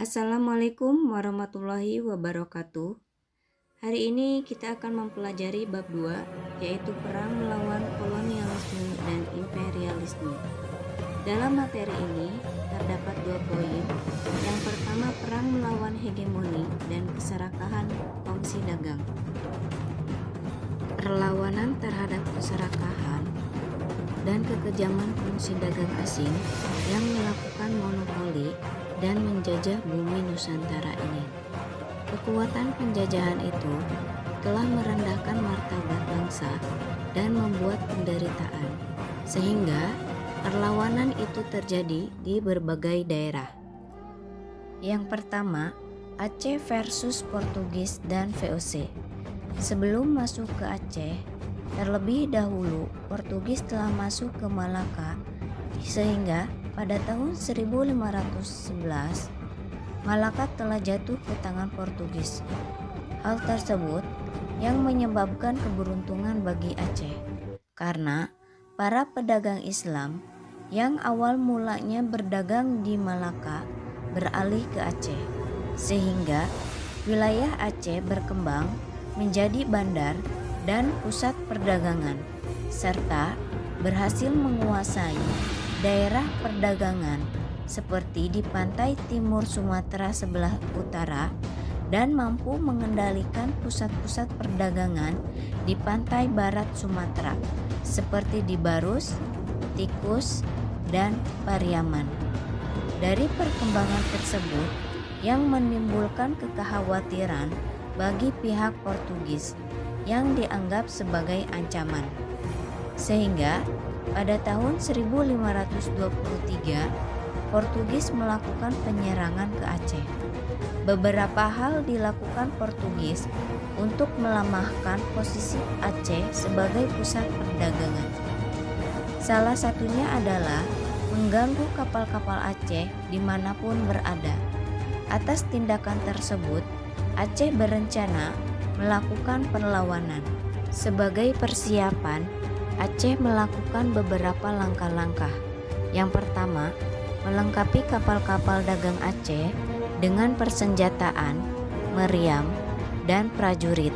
Assalamualaikum warahmatullahi wabarakatuh. Hari ini kita akan mempelajari bab 2, yaitu perang melawan kolonialisme dan imperialisme. Dalam materi ini terdapat 2 poin. Yang pertama, perang melawan hegemoni dan keserakahan kongsi dagang. Perlawanan terhadap keserakahan dan kekejaman kongsi dagang asing yang melakukan monopoli dan menjajah bumi Nusantara ini. Kekuatan penjajahan itu telah merendahkan martabat bangsa dan membuat penderitaan, sehingga perlawanan itu terjadi di berbagai daerah. Yang pertama, Aceh versus Portugis dan VOC. Sebelum masuk ke Aceh, terlebih dahulu Portugis telah masuk ke Malaka, sehingga pada tahun 1511 Malaka telah jatuh ke tangan Portugis. Hal tersebut yang menyebabkan keberuntungan bagi Aceh, karena para pedagang Islam yang awal mulanya berdagang di Malaka beralih ke Aceh, sehingga wilayah Aceh berkembang menjadi bandar dan pusat perdagangan, serta berhasil menguasai daerah perdagangan seperti di pantai timur Sumatera sebelah utara dan mampu mengendalikan pusat-pusat perdagangan di pantai barat Sumatera seperti di Barus, Tikus, dan Pariaman. Dari perkembangan tersebut yang menimbulkan kekhawatiran bagi pihak Portugis yang dianggap sebagai ancaman, sehingga pada tahun 1523 Portugis melakukan penyerangan ke Aceh. Beberapa hal dilakukan Portugis untuk melemahkan posisi Aceh sebagai pusat perdagangan. Salah satunya adalah mengganggu kapal-kapal Aceh dimanapun berada. Atas tindakan tersebut, Aceh berencana melakukan perlawanan. Sebagai persiapan, Aceh melakukan beberapa langkah-langkah. Yang pertama, melengkapi kapal-kapal dagang Aceh dengan persenjataan, meriam, dan prajurit.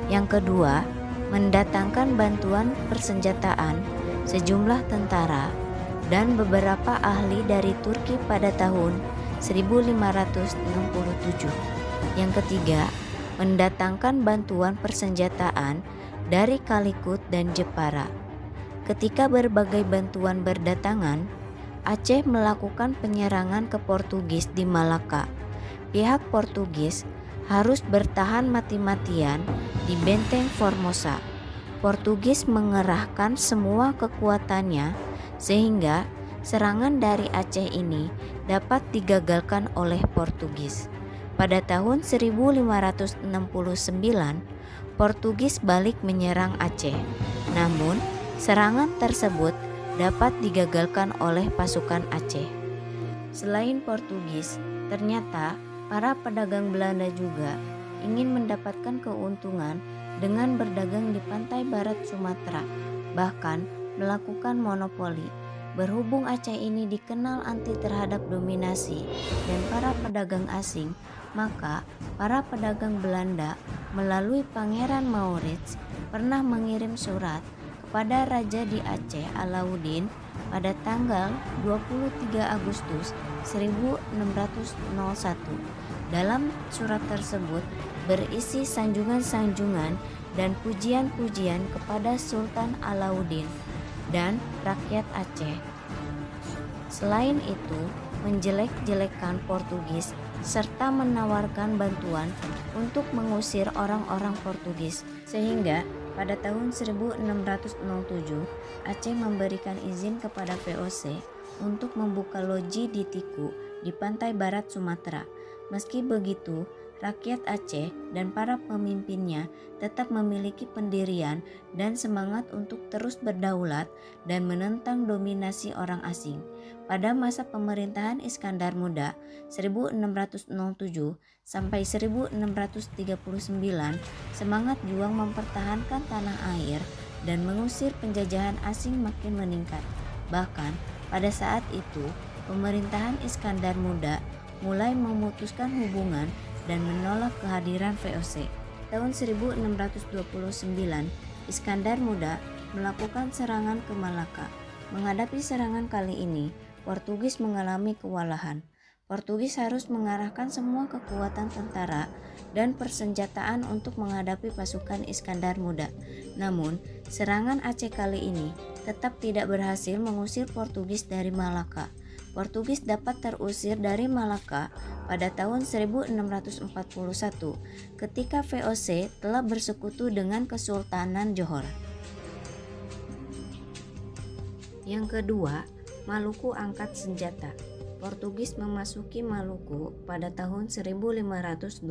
Yang kedua, mendatangkan bantuan persenjataan sejumlah tentara dan beberapa ahli dari Turki pada tahun 1567. Yang ketiga, mendatangkan bantuan persenjataan dari Kalikut dan Jepara. Ketika berbagai bantuan berdatangan, Aceh melakukan penyerangan ke Portugis di Malaka. Pihak Portugis harus bertahan mati-matian di benteng Formosa. Portugis mengerahkan semua kekuatannya sehingga serangan dari Aceh ini dapat digagalkan oleh Portugis. Pada tahun 1569, Portugis balik menyerang Aceh. Namun, serangan tersebut dapat digagalkan oleh pasukan Aceh. Selain Portugis, ternyata para pedagang Belanda juga ingin mendapatkan keuntungan dengan berdagang di pantai barat Sumatera, bahkan melakukan monopoli. Berhubung Aceh ini dikenal anti terhadap dominasi dan para pedagang asing, maka para pedagang Belanda melalui Pangeran Maurits pernah mengirim surat kepada Raja di Aceh Alauddin pada tanggal 23 Agustus 1601. Dalam surat tersebut berisi sanjungan-sanjungan dan pujian-pujian kepada Sultan Alauddin dan rakyat Aceh. Selain itu, menjelek-jelekan Portugis serta menawarkan bantuan untuk mengusir orang-orang Portugis, sehingga pada tahun 1607 Aceh memberikan izin kepada VOC untuk membuka loji di Tiku di pantai barat Sumatera. Meski begitu, rakyat Aceh dan para pemimpinnya tetap memiliki pendirian dan semangat untuk terus berdaulat dan menentang dominasi orang asing. Pada masa pemerintahan Iskandar Muda 1607 sampai 1639, semangat juang mempertahankan tanah air dan mengusir penjajahan asing makin meningkat. Bahkan pada saat itu, pemerintahan Iskandar Muda mulai memutuskan hubungan dan menolak kehadiran VOC. Tahun 1629, Iskandar Muda melakukan serangan ke Malaka. Menghadapi serangan kali ini, Portugis mengalami kewalahan. Portugis harus mengarahkan semua kekuatan tentara dan persenjataan untuk menghadapi pasukan Iskandar Muda. Namun, serangan Aceh kali ini tetap tidak berhasil mengusir Portugis dari Malaka. Portugis dapat terusir dari Malaka pada tahun 1641 ketika VOC telah bersekutu dengan Kesultanan Johor. Yang kedua, Maluku angkat senjata. Portugis memasuki Maluku pada tahun 1521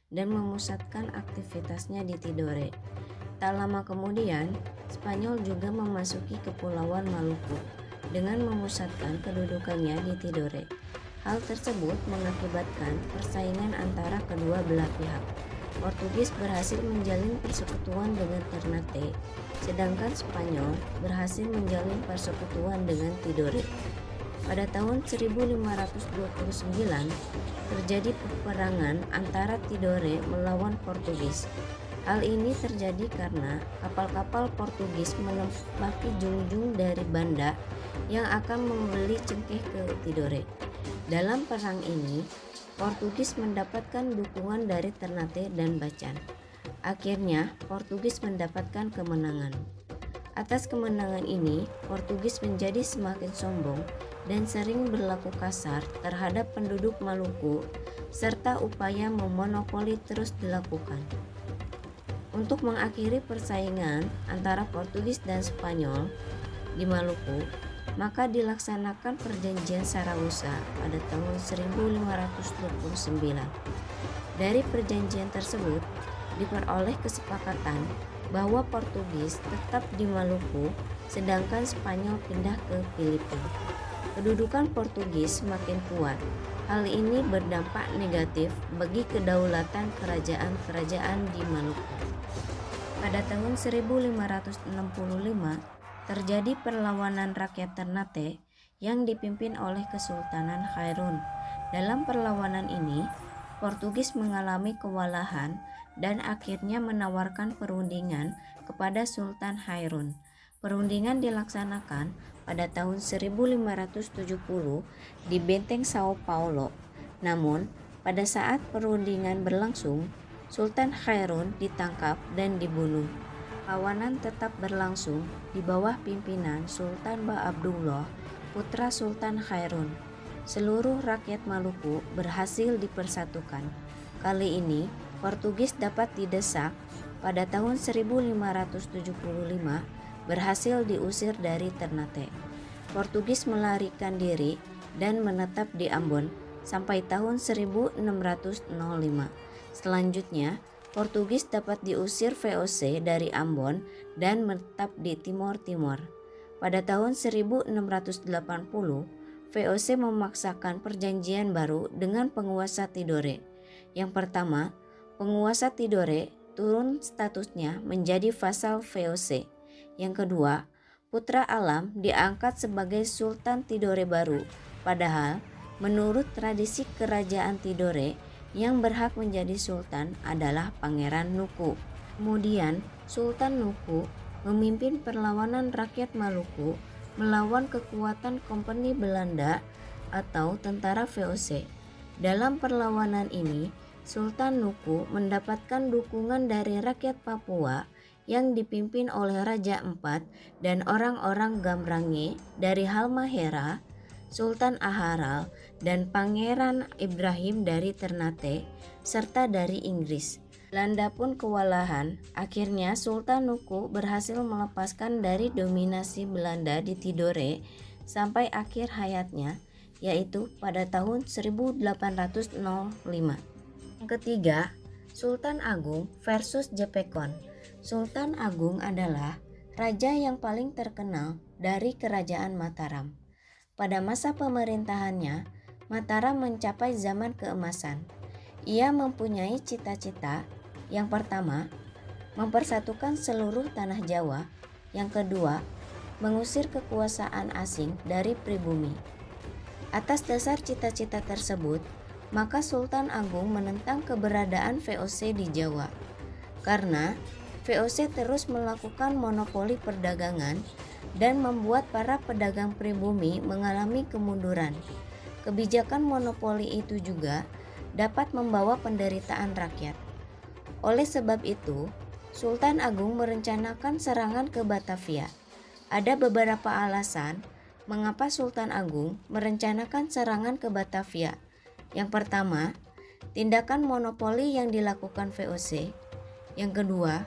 dan memusatkan aktivitasnya di Tidore. Tak lama kemudian, Spanyol juga memasuki Kepulauan Maluku dengan memusatkan kedudukannya di Tidore. Hal tersebut mengakibatkan persaingan antara kedua belah pihak. Portugis berhasil menjalin persekutuan dengan Ternate, sedangkan Spanyol berhasil menjalin persekutuan dengan Tidore. Pada tahun 1529 terjadi peperangan antara Tidore melawan Portugis. Hal ini terjadi karena kapal-kapal Portugis menempati junjung dari Banda yang akan membeli cengkeh ke Tidore. Dalam perang ini, Portugis mendapatkan dukungan dari Ternate dan Bacan. Akhirnya, Portugis mendapatkan kemenangan. Atas kemenangan ini, Portugis menjadi semakin sombong dan sering berlaku kasar terhadap penduduk Maluku, serta upaya memonopoli terus dilakukan. Untuk mengakhiri persaingan antara Portugis dan Spanyol di Maluku, maka dilaksanakan Perjanjian Saragossa pada tahun 1529. Dari perjanjian tersebut diperoleh kesepakatan bahwa Portugis tetap di Maluku sedangkan Spanyol pindah ke Filipina. Kedudukan Portugis semakin kuat. Hal ini berdampak negatif bagi kedaulatan kerajaan-kerajaan di Maluku. Pada tahun 1565 terjadi perlawanan rakyat Ternate yang dipimpin oleh Kesultanan Khairun. Dalam perlawanan ini, Portugis mengalami kewalahan dan akhirnya menawarkan perundingan kepada Sultan Khairun. Perundingan dilaksanakan pada tahun 1570 di Benteng Sao Paulo. Namun, pada saat perundingan berlangsung, Sultan Khairun ditangkap dan dibunuh. Kawanan tetap berlangsung di bawah pimpinan Sultan Ba Abdullah, putra Sultan Khairun. Seluruh rakyat Maluku berhasil dipersatukan. Kali ini, Portugis dapat didesak. Pada tahun 1575 berhasil diusir dari Ternate. Portugis melarikan diri dan menetap di Ambon sampai tahun 1605. Selanjutnya, Portugis dapat diusir VOC dari Ambon dan menetap di Timor Timur. Pada tahun 1680, VOC memaksakan perjanjian baru dengan penguasa Tidore. Yang pertama, penguasa Tidore turun statusnya menjadi vasal VOC. Yang kedua, Putra Alam diangkat sebagai Sultan Tidore baru. Padahal, menurut tradisi kerajaan Tidore, yang berhak menjadi sultan adalah Pangeran Nuku. Kemudian, Sultan Nuku memimpin perlawanan rakyat Maluku melawan kekuatan Kompeni Belanda atau tentara VOC. Dalam perlawanan ini, Sultan Nuku mendapatkan dukungan dari rakyat Papua yang dipimpin oleh Raja Empat dan orang-orang Gambrange dari Halmahera, Sultan Aharal, dan Pangeran Ibrahim dari Ternate, serta dari Inggris. Belanda pun kewalahan. Akhirnya Sultan Nuku berhasil melepaskan dari dominasi Belanda di Tidore sampai akhir hayatnya, yaitu pada tahun 1805. Yang ketiga, Sultan Agung versus Jepekon. Sultan Agung adalah raja yang paling terkenal dari Kerajaan Mataram. Pada masa pemerintahannya, Mataram mencapai zaman keemasan. Ia mempunyai cita-cita. Yang pertama, mempersatukan seluruh tanah Jawa. Yang kedua, mengusir kekuasaan asing dari pribumi. Atas dasar cita-cita tersebut, maka Sultan Agung menentang keberadaan VOC di Jawa. Karena VOC terus melakukan monopoli perdagangan dan membuat para pedagang pribumi mengalami kemunduran. Kebijakan monopoli itu juga dapat membawa penderitaan rakyat. Oleh sebab itu, Sultan Agung merencanakan serangan ke Batavia. Ada beberapa alasan mengapa Sultan Agung merencanakan serangan ke Batavia. Yang pertama, tindakan monopoli yang dilakukan VOC. Yang kedua,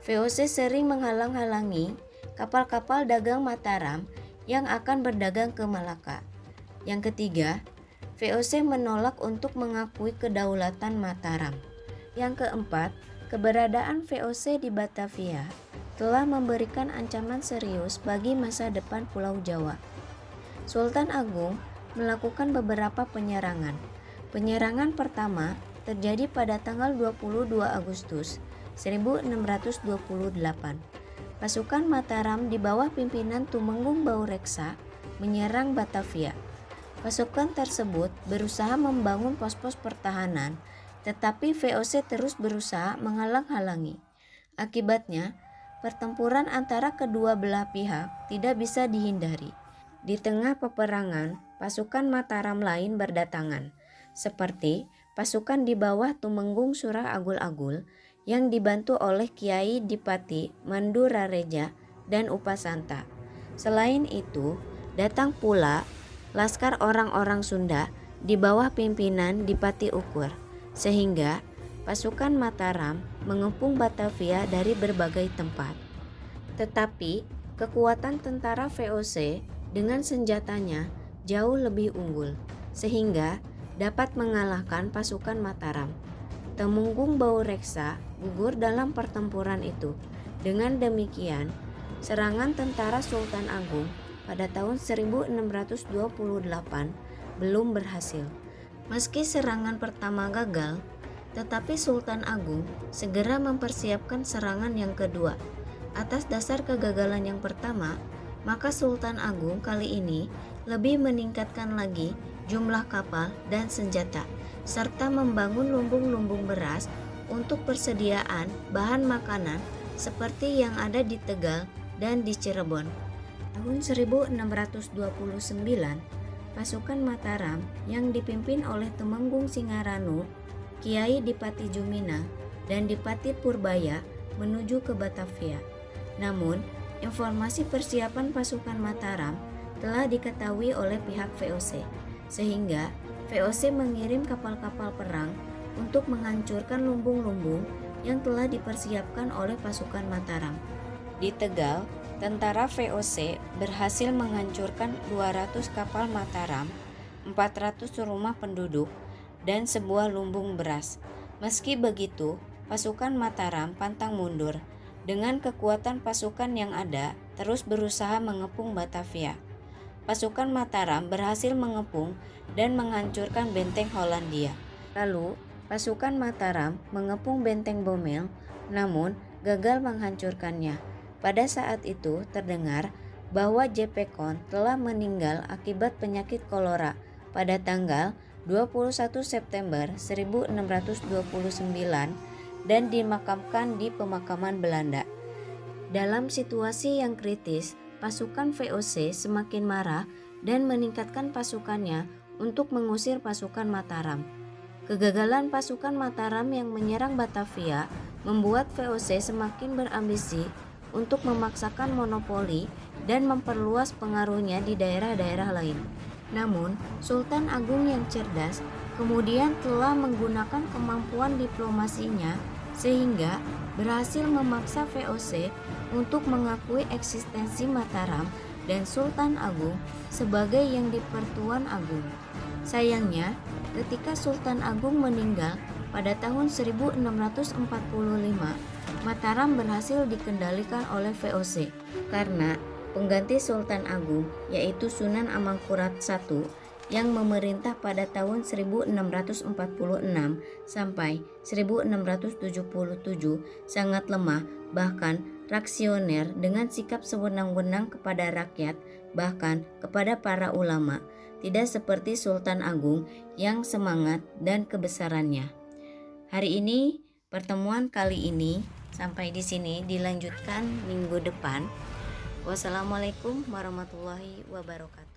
VOC sering menghalang-halangi kapal-kapal dagang Mataram yang akan berdagang ke Malaka. Yang ketiga, VOC menolak untuk mengakui kedaulatan Mataram. Yang keempat, keberadaan VOC di Batavia telah memberikan ancaman serius bagi masa depan Pulau Jawa. Sultan Agung melakukan beberapa penyerangan. Penyerangan pertama terjadi pada tanggal 22 Agustus 1628. Pasukan Mataram di bawah pimpinan Tumenggung Baureksa menyerang Batavia. Pasukan tersebut berusaha membangun pos-pos pertahanan, tetapi VOC terus berusaha menghalang-halangi. Akibatnya, pertempuran antara kedua belah pihak tidak bisa dihindari. Di tengah peperangan, pasukan Mataram lain berdatangan, seperti pasukan di bawah Tumenggung Surah Agul-Agul yang dibantu oleh Kiai Dipati Mandurareja dan Upasanta. Selain itu, datang pula laskar orang-orang Sunda di bawah pimpinan Dipati Ukur, sehingga pasukan Mataram mengepung Batavia dari berbagai tempat. Tetapi kekuatan tentara VOC dengan senjatanya jauh lebih unggul, sehingga dapat mengalahkan pasukan Mataram. Tumenggung Baureksa gugur dalam pertempuran itu. Dengan demikian, serangan tentara Sultan Agung pada tahun 1628 belum berhasil. Meski serangan pertama gagal, tetapi Sultan Agung segera mempersiapkan serangan yang kedua. Atas dasar kegagalan yang pertama, maka Sultan Agung kali ini lebih meningkatkan lagi jumlah kapal dan senjata, serta membangun lumbung-lumbung beras untuk persediaan bahan makanan seperti yang ada di Tegal dan di Cirebon. Tahun 1629, pasukan Mataram yang dipimpin oleh Tumenggung Singaranu, Kiai Dipati Jumina, dan Dipati Purbaya menuju ke Batavia. Namun, informasi persiapan pasukan Mataram telah diketahui oleh pihak VOC, sehingga VOC mengirim kapal-kapal perang untuk menghancurkan lumbung-lumbung yang telah dipersiapkan oleh pasukan Mataram. Di Tegal, tentara VOC berhasil menghancurkan 200 kapal Mataram, 400 rumah penduduk, dan sebuah lumbung beras. Meski begitu, pasukan Mataram pantang mundur. Dengan kekuatan pasukan yang ada, terus berusaha mengepung Batavia. Pasukan Mataram berhasil mengepung dan menghancurkan benteng Hollandia. Lalu, pasukan Mataram mengepung benteng Bomel, namun gagal menghancurkannya. Pada saat itu terdengar bahwa Jepekon telah meninggal akibat penyakit kolera pada tanggal 21 September 1629 dan dimakamkan di pemakaman Belanda. Dalam situasi yang kritis, pasukan VOC semakin marah dan meningkatkan pasukannya untuk mengusir pasukan Mataram. Kegagalan pasukan Mataram yang menyerang Batavia membuat VOC semakin berambisi untuk memaksakan monopoli dan memperluas pengaruhnya di daerah-daerah lain. Namun, Sultan Agung yang cerdas kemudian telah menggunakan kemampuan diplomasinya sehingga berhasil memaksa VOC untuk mengakui eksistensi Mataram dan Sultan Agung sebagai yang di-Pertuan Agung. Sayangnya, ketika Sultan Agung meninggal pada tahun 1645, Mataram berhasil dikendalikan oleh VOC karena pengganti Sultan Agung yaitu Sunan Amangkurat I yang memerintah pada tahun 1646 sampai 1677 sangat lemah, bahkan reaksioner dengan sikap sewenang-wenang kepada rakyat, bahkan kepada para ulama, tidak seperti Sultan Agung yang semangat dan kebesarannya. Hari ini, pertemuan kali ini sampai di sini, dilanjutkan minggu depan. Wassalamualaikum warahmatullahi wabarakatuh.